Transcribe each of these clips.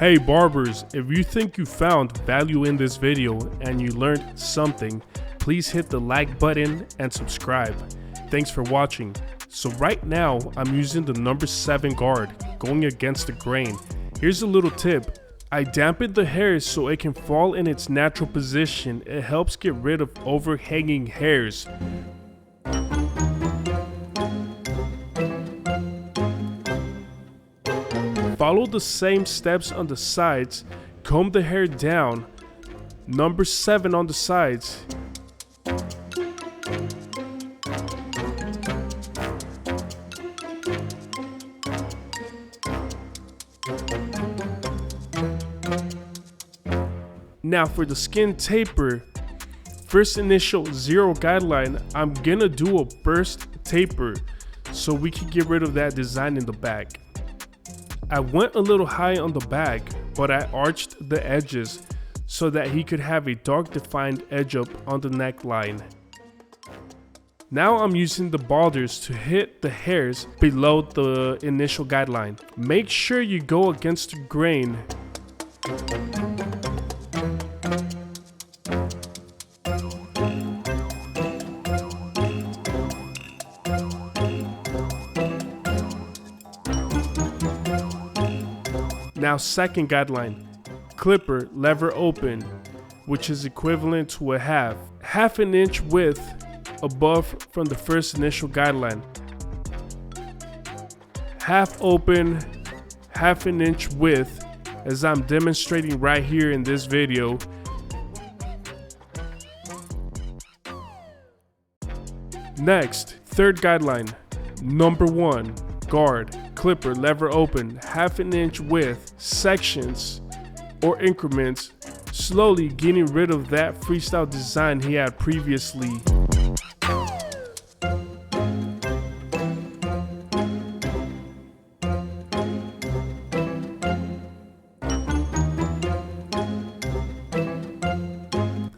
Hey barbers, if you think you found value in this video and you learned something, please hit the like button and subscribe. Thanks for watching. So right now, I'm using the number 7 guard, going against the grain. Here's a little tip. I dampen the hairs so it can fall in its natural position. It helps get rid of overhanging hairs. Follow the same steps on the sides. Comb the hair down. Number 7 on the sides. Now for the skin taper, first initial 0 guideline, I'm gonna do a burst taper so we can get rid of that design in the back. I went a little high on the back, but I arched the edges so that he could have a dark defined edge up on the neckline. Now I'm using the balders to hit the hairs below the initial guideline. Make sure you go against the grain. Now second guideline, clipper lever open, which is equivalent to a half an inch width above from the first initial guideline. Half open, half an inch width, as I'm demonstrating right here in this video. Next, third guideline, number 1, guard, clipper, lever open, half an inch width, sections or increments, slowly getting rid of that freestyle design he had previously.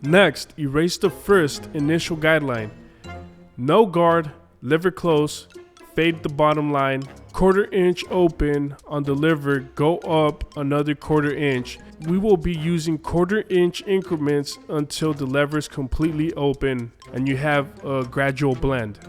Next, erase the first initial guideline. No guard, liver close, fade the bottom line, 1/4 inch open on the liver, go up another 1/4 inch. We will be using 1/4 inch increments until the lever is completely open and you have a gradual blend.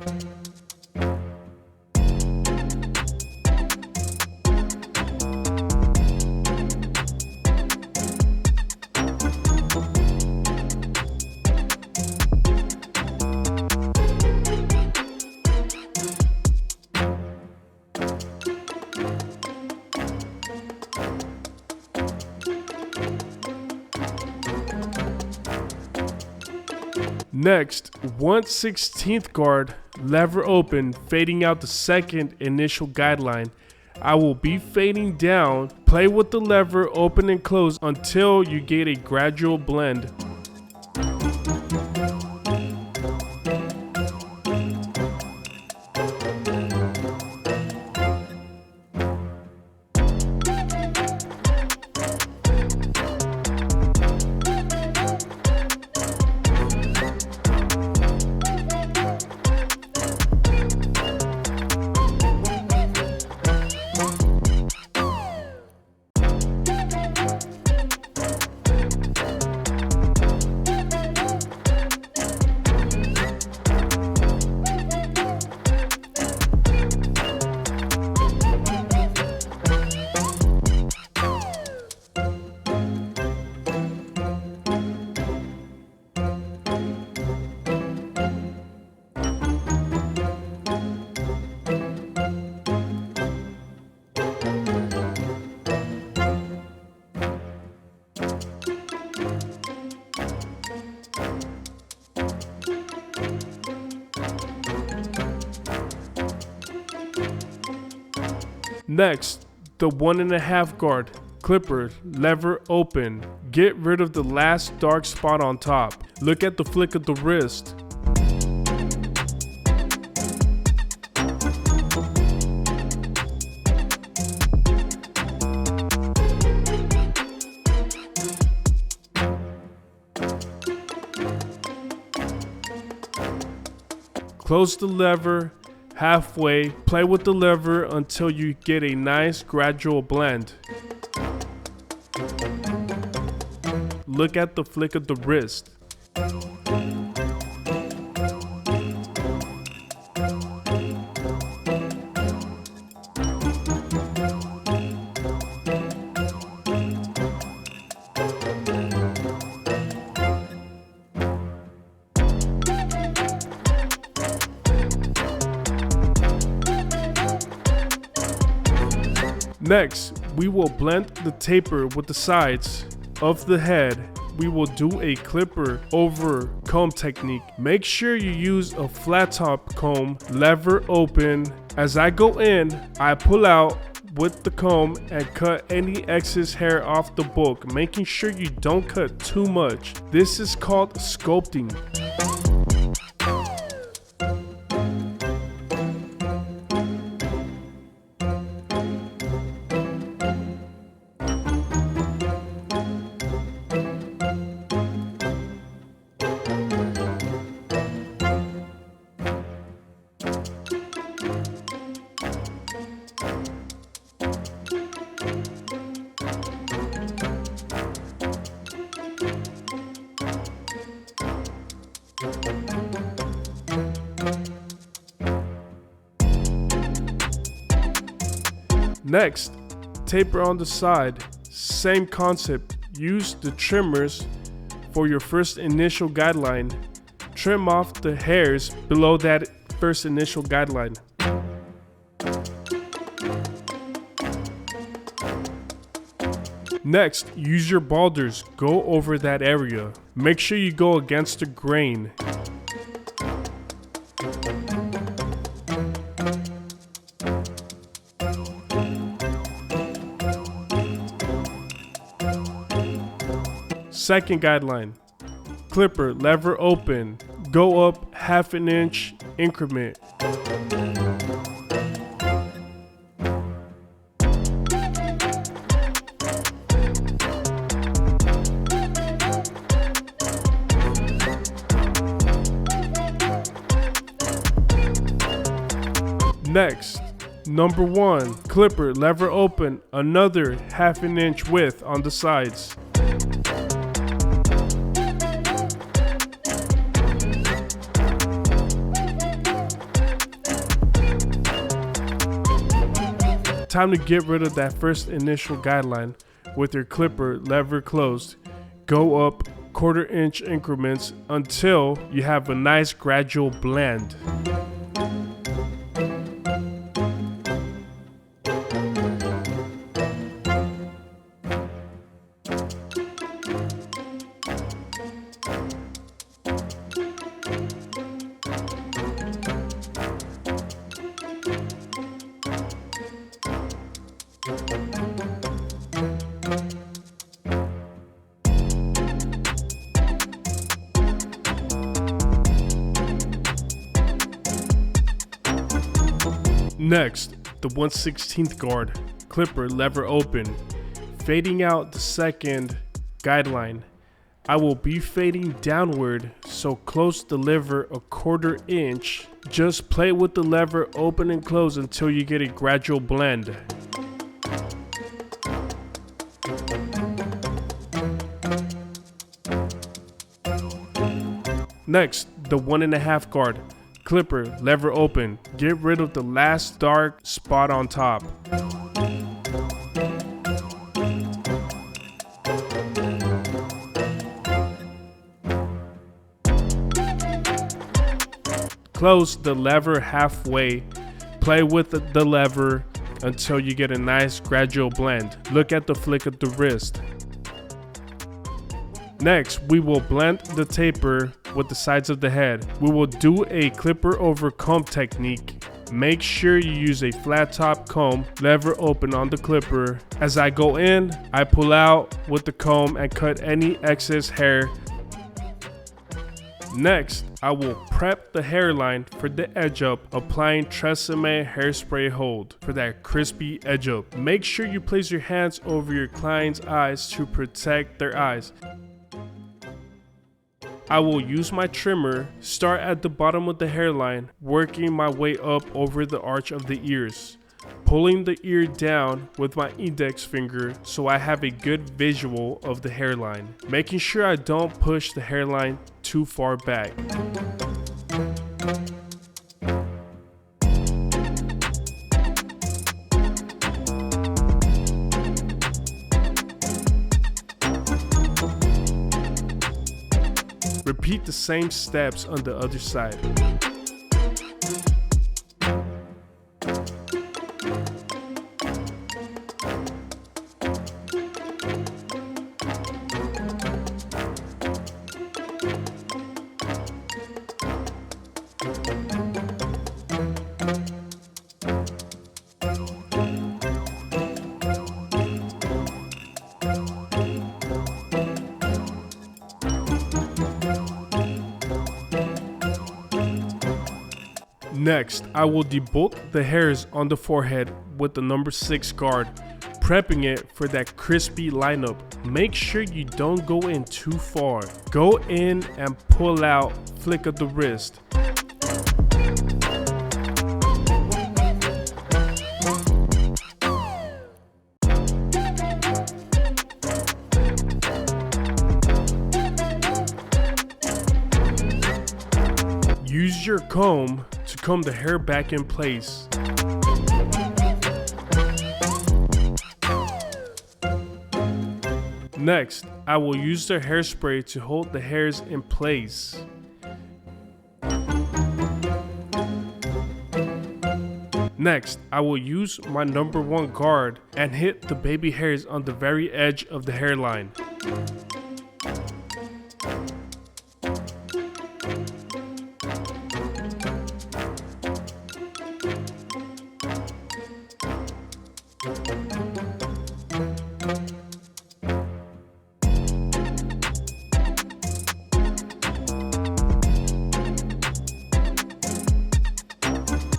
Next, 1/16 guard, lever open, fading out the second initial guideline. I will be fading down. Play with the lever open and close until you get a gradual blend. Next, the 1.5 guard, clipper, lever open. Get rid of the last dark spot on top. Look at the flick of the wrist. Close the lever halfway, play with the lever until you get a nice gradual blend. Look at the flick of the wrist. Next, we will blend the taper with the sides of the head. We will do a clipper over comb technique. Make sure you use a flat top comb, lever open. As I go in, I pull out with the comb and cut any excess hair off the book, making sure you don't cut too much. This is called sculpting. Next, taper on the side. Same concept. Use the trimmers for your first initial guideline. Trim off the hairs below that first initial guideline. Next, use your balders. Go over that area. Make sure you go against the grain. Second guideline, clipper, lever open, go up 1/2 inch increment. Next, number 1, clipper, lever open, another 1/2 inch width on the sides. Time to get rid of that first initial guideline with your clipper lever closed. Go up 1/4 inch increments until you have a nice gradual blend. Next, the 1/16 guard, clipper, lever open, fading out the second guideline. I will be fading downward, so close the lever 1/4 inch. Just play with the lever open and close until you get a gradual blend. Next, the 1.5 guard, clipper, lever open. Get rid of the last dark spot on top. Close the lever halfway. Play with the lever until you get a nice gradual blend. Look at the flick of the wrist. Next, we will blend the taper with the sides of the head. We will do a clipper over comb technique. Make sure you use a flat top comb, lever open on the clipper. As I go in, I pull out with the comb and cut any excess hair. Next, I will prep the hairline for the edge up, applying Tresemme hairspray hold for that crispy edge up. Make sure you place your hands over your client's eyes to protect their eyes. I will use my trimmer, start at the bottom of the hairline, working my way up over the arch of the ears. pulling the ear down with my index finger so I have a good visual of the hairline, making sure I don't push the hairline too far back. Repeat the same steps on the other side. Next, I will debolt the hairs on the forehead with the number 6 guard, prepping it for that crispy lineup. Make sure you don't go in too far. Go in and pull out, flick of the wrist. Use your comb to comb the hair back in place. Next, I will use the hairspray to hold the hairs in place. Next, I will use my number 1 guard and hit the baby hairs on the very edge of the hairline.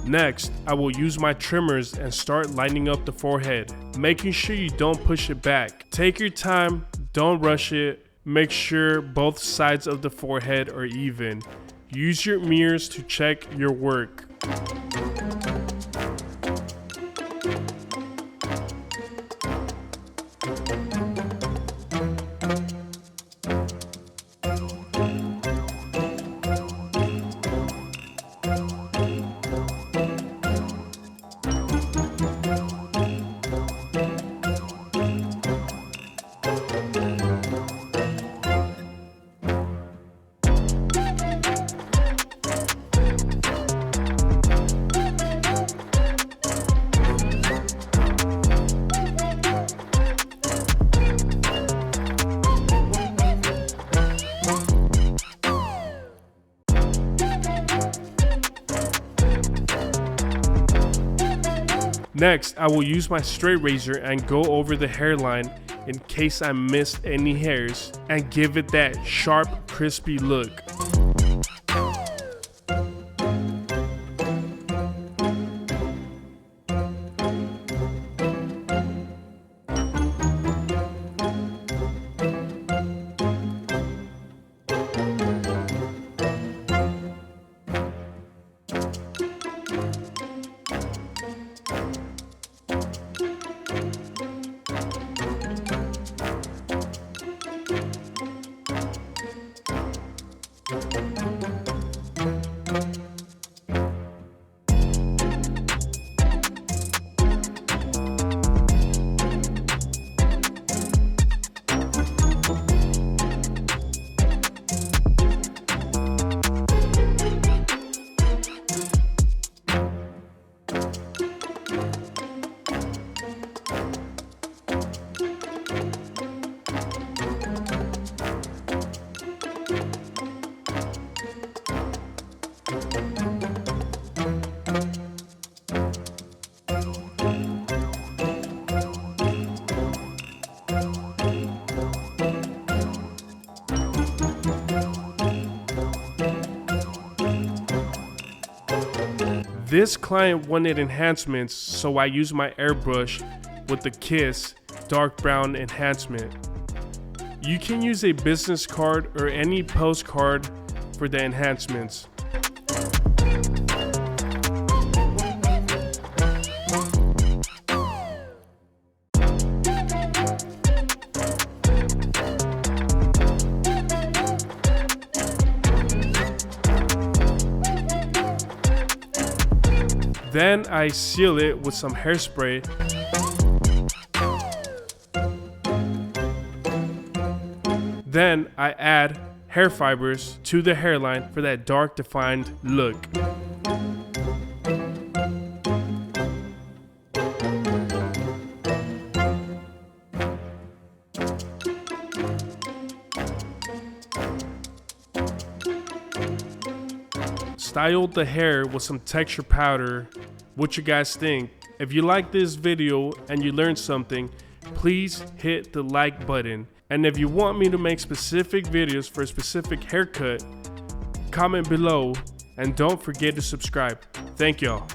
Next, I will use my trimmers and start lining up the forehead, making sure you don't push it back. Take your time, don't rush it. Make sure both sides of the forehead are even. Use your mirrors to check your work. Next, I will use my straight razor and go over the hairline in case I missed any hairs and give it that sharp, crispy look. This client wanted enhancements, so I used my airbrush with the Kiss dark brown enhancement. You can use a business card or any postcard for the enhancements. Then I seal it with some hairspray. Then I add hair fibers to the hairline for that dark defined look. Styled the hair with some texture powder. What you guys think? If you like this video and you learned something, please hit the like button. And if you want me to make specific videos for a specific haircut, comment below and don't forget to subscribe. Thank y'all.